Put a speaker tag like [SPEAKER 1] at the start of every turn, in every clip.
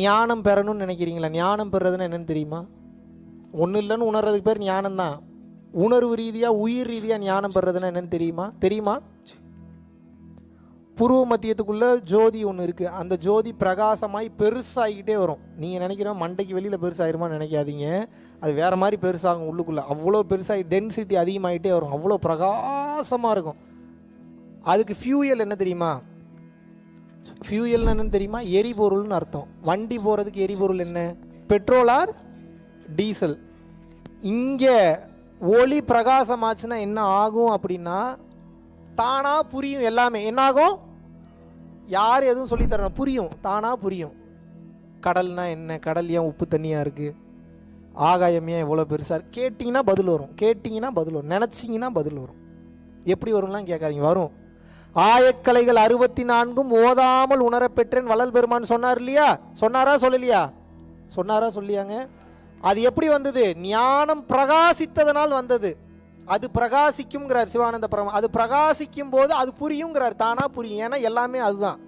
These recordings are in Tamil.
[SPEAKER 1] ஞானம் பெறணும்னு நினைக்கிறீங்களா? ஞானம் பெறதுன்னு என்னென்னு தெரியுமா? ஒன்றும் இல்லைன்னு உணர்றதுக்கு பேர் ஞானம் தான். உணர்வு ரீதியாக உயிர் ரீதியாக ஞானம் பெறதுன்னு என்னென்னு தெரியுமா? புருவ மத்தியத்துக்குள்ளே ஜோதி ஒன்று இருக்குது. அந்த ஜோதி பிரகாசமாகி பெருசாகிக்கிட்டே வரும். நீங்கள் நினைக்கிறோம் மண்டைக்கு வெளியில் பெருசாகிருமான்னு நினைக்காதீங்க. அது வேறு மாதிரி பெருசாகும். உள்ளுக்குள்ளே அவ்வளோ பெருசாகி டென்சிட்டி அதிகமாகிட்டே வரும். அவ்வளோ பிரகாசமாக இருக்கும். அதுக்கு ஃபியூயல் என்ன தெரியுமா? ஃபியூயல் என்னன்னு தெரியுமா? எரிபொருள்னு அர்த்தம். வண்டி போகிறதுக்கு எரிபொருள் என்ன? Petrol R diesel. இங்கே ஒளி பிரகாசமாச்சுன்னா என்ன ஆகும் அப்படின்னா, தானாக புரியும். எல்லாமே என்னாகும்? யார் எதுவும் சொல்லித்தரணும், புரியும். தானாக புரியும். கடல்னா என்ன? கடல் ஏன் உப்பு தண்ணியாக இருக்குது? ஆகாயம் ஏன் எவ்வளோ பெருசாக இருக்குது? கேட்டிங்கன்னா பதில் வரும். நினச்சிங்கன்னா பதில் வரும். எப்படி வரும்லாம் கேட்காதீங்க, வரும். ஆயக்கலைகள் 64 ஓதாமல் உணரப்பெற்றேன் வள்ளல் பெருமான் சொன்னார் இல்லையா? சொன்னாரா சொல்லியாங்க? அது எப்படி வந்தது? ஞானம் பிரகாசித்ததனால் வந்தது. அது பிரகாசிக்கும்ங்கிறார் சிவானந்த பரம. அது பிரகாசிக்கும் போது அது புரியுங்கிறார். தானா புரியும். ஏன்னா எல்லாமே அதுதான்.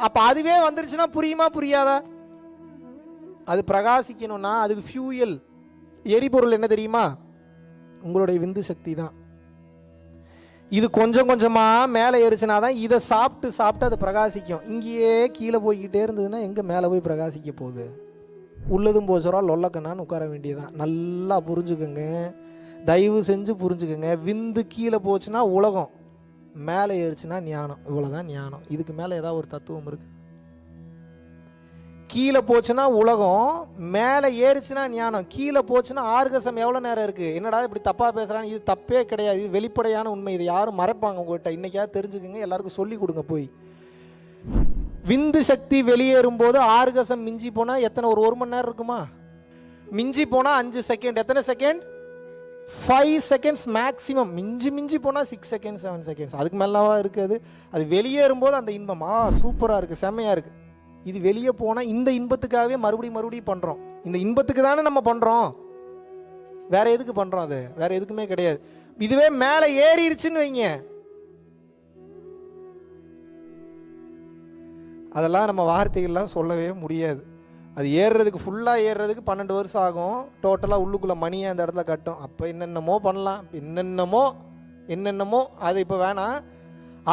[SPEAKER 1] அப்ப அதுவே வந்துருச்சுன்னா புரியுமா புரியாதா? அது பிரகாசிக்கணும்னா அதுக்கு ஃபியூயல், எரிபொருள் என்ன தெரியுமா? உங்களுடைய விந்து சக்தி தான். இது கொஞ்சம் கொஞ்சமாக மேலே ஏறிச்சுனா தான் இதை சாப்பிட்டு அது பிரகாசிக்கும். இங்கேயே கீழே போய்கிட்டே இருந்ததுன்னா எங்கே மேலே போய் பிரகாசிக்க போகுது? உள்ளதும் போச்சுரா லொல்லக்கண்ணான்னு உட்கார வேண்டியதான். நல்லா புரிஞ்சுக்கோங்க, தயவு செஞ்சு புரிஞ்சுக்கோங்க. விந்து கீழே போச்சுன்னா உலகம், மேலே ஏறிச்சுன்னா ஞானம். இவ்வளோதான் ஞானம். இதுக்கு மேலே ஏதாவது ஒரு தத்துவம் இருக்கு? கீழே போச்சுன்னா உலகம், மேலே ஏறிச்சுன்னா ஞானம். கீழே போச்சுன்னா ஆர்கசம் எவ்வளோ நேரம் இருக்குது? என்னடா இப்படி தப்பாக பேசுகிறான்னு. இது தப்பே கிடையாது, இது வெளிப்படையான உண்மை. இது யாரும் மறைப்பாங்க உங்கள்கிட்ட. இன்றைக்காவது தெரிஞ்சுக்கோங்க, எல்லாருக்கும் சொல்லி கொடுங்க. போய் விந்து சக்தி வெளியேறும் போது ஆர்கசம் மிஞ்சி போனால் எத்தனை? ஒரு மணி நேரம் இருக்குமா? மிஞ்சி போனால் 5 செகண்ட். எத்தனை செகண்ட்? 5 seconds maximum. மிஞ்சி போனால் 6 செகண்ட்ஸ் 7 செகண்ட்ஸ். அதுக்கு மேலவா இருக்குது? அது வெளியேறும் போது அந்த இன்பம் சூப்பராக இருக்குது, செம்மையாக இருக்குது. இது வெளியே போனால் இந்த இன்பத்துக்காகவே மறுபடியும் பண்ணுறோம். இந்த இன்பத்துக்கு தானே நம்ம பண்ணுறோம், வேற எதுக்கு பண்ணுறோம்? அது வேற எதுக்குமே கிடையாது. இதுவே மேலே ஏறிடுச்சுன்னு வைங்க, அதெல்லாம் நம்ம வார்த்தைகள்லாம் சொல்லவே முடியாது. அது ஏறுறதுக்கு ஃபுல்லாக ஏறுறதுக்கு 12 வருஷம் ஆகும். டோட்டலாக உள்ளுக்குள்ளே மணியை அந்த இடத்துல கட்டும். அப்போ என்னென்னமோ பண்ணலாம், என்னென்னமோ. அது இப்போ வேணாம்.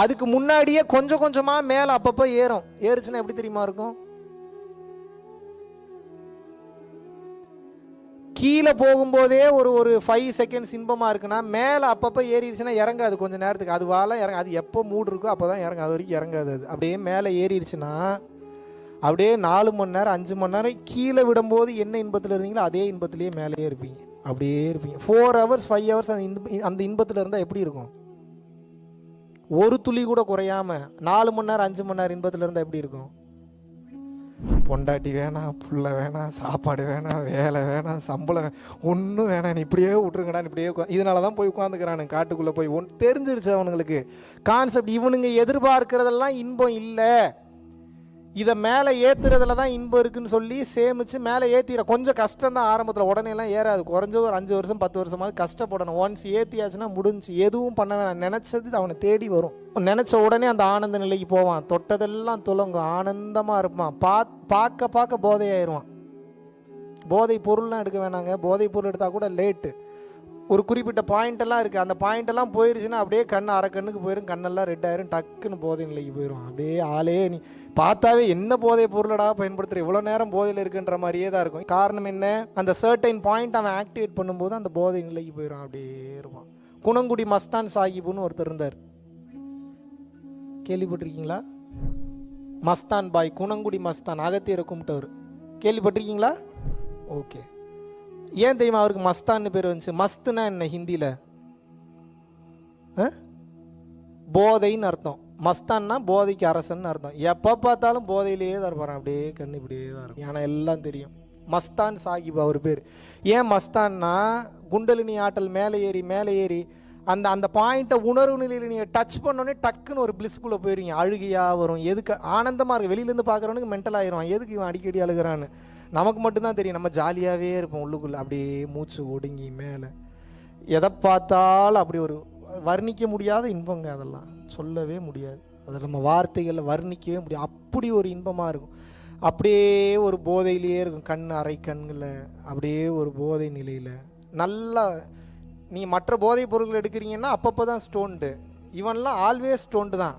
[SPEAKER 1] அதுக்கு முன்னாடியே கொஞ்சம் கொஞ்சமாக மேலே அப்பப்போ ஏறுச்சுன்னா எப்படி தெரியுமா இருக்கும்? கீழே போகும்போதே ஒரு 5 செகண்ட்ஸ் இன்பமாக இருக்குன்னா, மேலே அப்பப்போ ஏறிடுச்சுன்னா இறங்காது. கொஞ்சம் நேரத்துக்கு அது இறங்க. அது எப்போ மூடு இருக்கோ அப்போ தான் இறங்கும். அது வரைக்கும் இறங்காது. அது அப்படியே மேலே ஏறிடுச்சுன்னா அப்படியே 4 மணி நேரம் 5 மணி நேரம் கீழே விடும்போது என்ன இன்பத்தில் இருந்தீங்களோ அதே இன்பத்திலேயே மேலேயே இருப்பீங்க. அப்படியே இருப்பீங்க. 4 ஹவர்ஸ் 5 ஹவர்ஸ் அந்த இன்பத்தில் இருந்தால் எப்படி இருக்கும்? ஒரு துளி கூட குறையாம 4 மணி நேரம் 5 மணி நேரம் இன்பத்தில் இருந்தால் எப்படி இருக்கும்? பொண்டாட்டி வேணாம், புள்ள வேணாம், சாப்பாடு வேணாம், வேலை வேணாம், சம்பளம் ஒன்றும் வேணாம், நீ இப்படியே விட்டுருங்கடான்னு இப்படியே இதனால தான் போய் உட்காந்துக்கிறானு காட்டுக்குள்ளே போய். தெரிஞ்சிருச்சு அவனுங்களுக்கு கான்செப்ட். இவனுங்க எதிர்பார்க்கிறதெல்லாம் இன்பம் இல்லை, இதை மேலே ஏற்றுறதுல தான் இன்பம் இருக்குன்னு சொல்லி சேமித்து மேலே ஏற்றிட. கொஞ்சம் கஷ்டம் தான் ஆரம்பத்தில், உடனேலாம் ஏறாது. குறைஞ்ச ஒரு 5 வருஷம் 10 வருஷமாவது கஷ்டப்படணும். ஒன்ஸ் ஏற்றியாச்சுன்னா முடிஞ்சு. எதுவும் பண்ண வேணாம். நினச்சது அவனை தேடி வரும். நினச்ச உடனே அந்த ஆனந்த நிலைக்கு போவான். தொட்டதெல்லாம் துலங்கும், ஆனந்தமாக இருப்பான். பார்க்க போதையாயிருவான். போதை பொருள்லாம் எடுக்க வேணாங்க. போதை பொருள் எடுத்தால் கூட லேட்டு. ஒரு குறிப்பிட்ட பாயிண்டெல்லாம் இருக்குது. அந்த பாயிண்டெல்லாம் போயிருச்சுன்னா அப்படியே அரை கண்ணுக்கு போயிடும். கண்ணெல்லாம் ரெட் ஆயிரும். டக்குன்னு போதை நிலைக்கு போயிடும். அப்படியே ஆளே நீ பார்த்தாவே என்ன போதை பொருளடா பயன்படுத்துகிற, இவ்வளோ நேரம் போதையில் இருக்குன்ற மாதிரியே தான் இருக்கும். காரணம் என்ன? அந்த சர்டைன் பாயிண்ட் அவன் ஆக்டிவேட் பண்ணும்போது அந்த போதை நிலைக்கு போயிடும். அப்படியே இருப்பான். குணங்குடி மஸ்தான் சாஹிப்னு ஒருத்தர் இருந்தார். கேள்விப்பட்டிருக்கீங்களா? மஸ்தான் பாய், குணங்குடி மஸ்தான், அகத்தியரை கும்பிட்டவர். கேள்விப்பட்டிருக்கீங்களா? ஓகே. ஏன் தெரியுமா அவருக்கு மஸ்தான்னு பேர் வந்துச்சு? மஸ்துனா என்ன ஹிந்தியில்? போதைன்னு அர்த்தம். மஸ்தான்னா போதைக்கு அரசன் அர்த்தம். எப்போ பார்த்தாலும் போதையிலேயே தான் இருப்பார். அப்படியே கண்ணு இப்படியே தான் இருக்கும். ஆனால் எல்லாம் தெரியும். மஸ்தான் சாஹிப் அவர் பேர். ஏன் மஸ்தான்னா, குண்டலினி ஆற்றல் மேலே ஏறி அந்த பாயிண்ட்டை உணர்வு நிலையில் நீங்கள் டச் பண்ணோன்னே டக்குன்னு ஒரு பிளிஸ்குள்ளே போயிருவீங்க. அழுகையாக வரும். எதுக்கு? ஆனந்தமாக இருக்குது. வெளியிலேருந்து பார்க்குறவனுக்கு மென்டல் ஆயிரும். எதுக்கு இவன் அடிக்கடி அழுகிறான்னு நமக்கு மட்டும்தான் தெரியும். நம்ம ஜாலியாகவே இருப்போம் உள்ளுக்குள்ளே. அப்படியே மூச்சு ஒடுங்கி மேலே எதை பார்த்தாலும் அப்படி ஒரு வர்ணிக்க முடியாத இன்பங்க. அதெல்லாம் சொல்லவே முடியாது. அதை நம்ம வார்த்தைகளில் வர்ணிக்கவே முடியும். அப்படி ஒரு இன்பமாக இருக்கும். அப்படியே ஒரு போதையிலேயே இருக்கும். கண் அரை கண்ணில் அப்படியே ஒரு போதை நிலையில் நல்லா. நீங்கள் மற்ற போதைப் பொருட்கள் எடுக்கிறீங்கன்னா அப்பப்போ தான் ஸ்டோன்டு. இவன்லாம் ஆல்வேஸ் ஸ்டோன்டு தான்.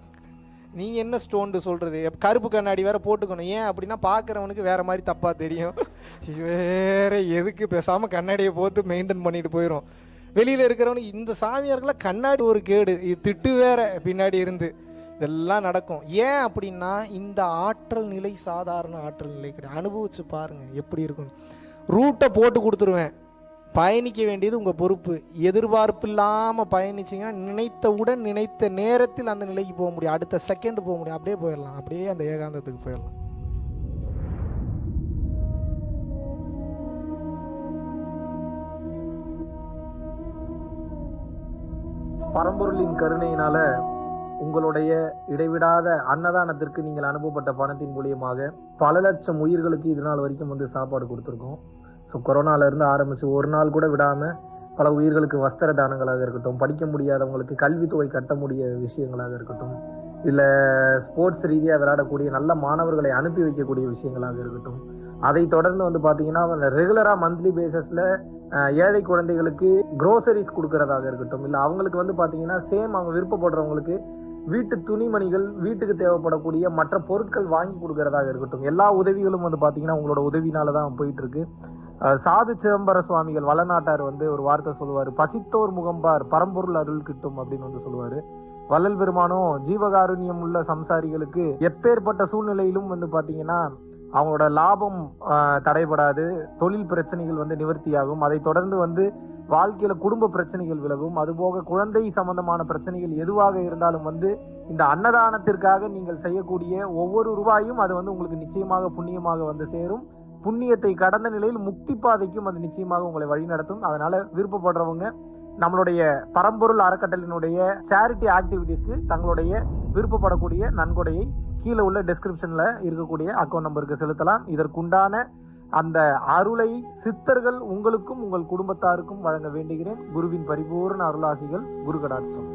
[SPEAKER 1] நீங்கள் என்ன ஸ்டோன்டு சொல்கிறது? கருப்பு கண்ணாடி வேறு போட்டுக்கணும். ஏன் அப்படின்னா பார்க்குறவனுக்கு வேறு மாதிரி தப்பாக தெரியும். வேறு எதுக்கு பேசாமல் கண்ணாடியை போட்டு மெயின்டைன் பண்ணிட்டு போயிடும். வெளியில் இருக்கிறவனுக்கு இந்த சாமியார்களாம் கண்ணாடி ஒரு கேடு, இது திட்டு வேற பின்னாடி இருந்து இதெல்லாம் நடக்கும். ஏன் அப்படின்னா இந்த ஆற்றல் நிலை சாதாரண ஆற்றல் நிலை கிடையாது. அனுபவிச்சு பாருங்கள் எப்படி இருக்கும். ரூட்டை போட்டு கொடுத்துருவேன், பயணிக்க வேண்டியது உங்கள் பொறுப்பு. எதிர்பார்ப்பு இல்லாமல் பயணிச்சிங்கன்னா நினைத்தவுடன் நினைத்த நேரத்தில் அந்த நிலைக்கு போக முடியும். அடுத்த செகண்ட் போக முடியும். அப்படியே போயிடலாம். அப்படியே அந்த ஏகாந்தத்துக்கு போயிடலாம்.
[SPEAKER 2] பரம்பொருளின் கருணையினால உங்களுடைய இடைவிடாத அன்னதானத்திற்கு நீங்கள் அனுப்பப்பட்ட பணத்தின் மூலியமாக பல லட்சம் உயிர்களுக்கு இது நாள் வரைக்கும் சாப்பாடு கொடுத்துருக்கோம். ஸோ கொரோனாலேருந்து ஆரம்பித்து ஒரு நாள் கூட விடாமல் பல உயிர்களுக்கு வஸ்திர தானங்களாக இருக்கட்டும், படிக்க முடியாதவங்களுக்கு கல்வித்தொகை கட்ட முடிய விஷயங்களாக இருக்கட்டும், இல்லை ஸ்போர்ட்ஸ் ரீதியாக விளையாடக்கூடிய நல்ல மாணவர்களை அனுப்பி வைக்கக்கூடிய விஷயங்களாக இருக்கட்டும், அதை தொடர்ந்து பார்த்தீங்கன்னா ரெகுலராக மந்த்லி பேசிஸில் ஏழை குழந்தைகளுக்கு க்ரோசரிஸ் கொடுக்கறதாக இருக்கட்டும், இல்லை அவங்களுக்கு பார்த்தீங்கன்னா சேம் அவங்க விருப்பப்படுறவங்களுக்கு வீட்டு துணிமணிகள், வீட்டுக்கு தேவைப்படக்கூடிய மற்ற பொருட்கள் வாங்கி கொடுக்கறதாக இருக்கட்டும், எல்லா உதவிகளும் பார்த்தீங்கன்னா உங்களோட உதவினால தான் போயிட்டு இருக்கு. சாது சிதம்பர சுவாமிகள் வளநாட்டார் ஒரு வார்த்தை சொல்லுவார், பசித்தோர் முகம்பார் பரம்பொருள் அருள் கிட்டும் அப்படின்னு சொல்லுவார். வள்ளல் பெருமானும் ஜீவகாருண்யம் உள்ள சம்சாரிகளுக்கு எப்பேற்பட்ட சூழ்நிலையிலும் பார்த்தீங்கன்னா அவங்களோட லாபம் தடைபடாது, தொழில் பிரச்சனைகள் நிவர்த்தியாகும், அதை தொடர்ந்து வாழ்க்கையில குடும்ப பிரச்சனைகள் விலகும், அதுபோக குழந்தை சம்பந்தமான பிரச்சனைகள் எதுவாக இருந்தாலும் இந்த அன்னதானத்திற்காக நீங்கள் செய்யக்கூடிய ஒவ்வொரு ரூபாயும் அது உங்களுக்கு நிச்சயமாக புண்ணியமாக சேரும். புண்ணியத்தை கடந்த நிலையில் முக்தி பாதைக்கும் அது நிச்சயமாக உங்களை வழி நடத்தும். அதனால விருப்பப்படுறவங்க நம்மளுடைய பரம்பொருள் அறக்கட்டளையினுடைய சேரிட்டி ஆக்டிவிட்டீஸ்க்கு தங்களுடைய விருப்பப்படக்கூடிய நன்கொடையை கீழே உள்ள டெஸ்கிரிப்ஷன்ல இருக்கக்கூடிய அக்கௌண்ட் நம்பருக்கு செலுத்தலாம். இதற்குண்டான அந்த அருளை சித்தர்கள் உங்களுக்கும் உங்கள் குடும்பத்தாருக்கும் வழங்க வேண்டுகிறேன். குருவின் பரிபூர்ண அருளாசிகள். குரு கடாட்சம்.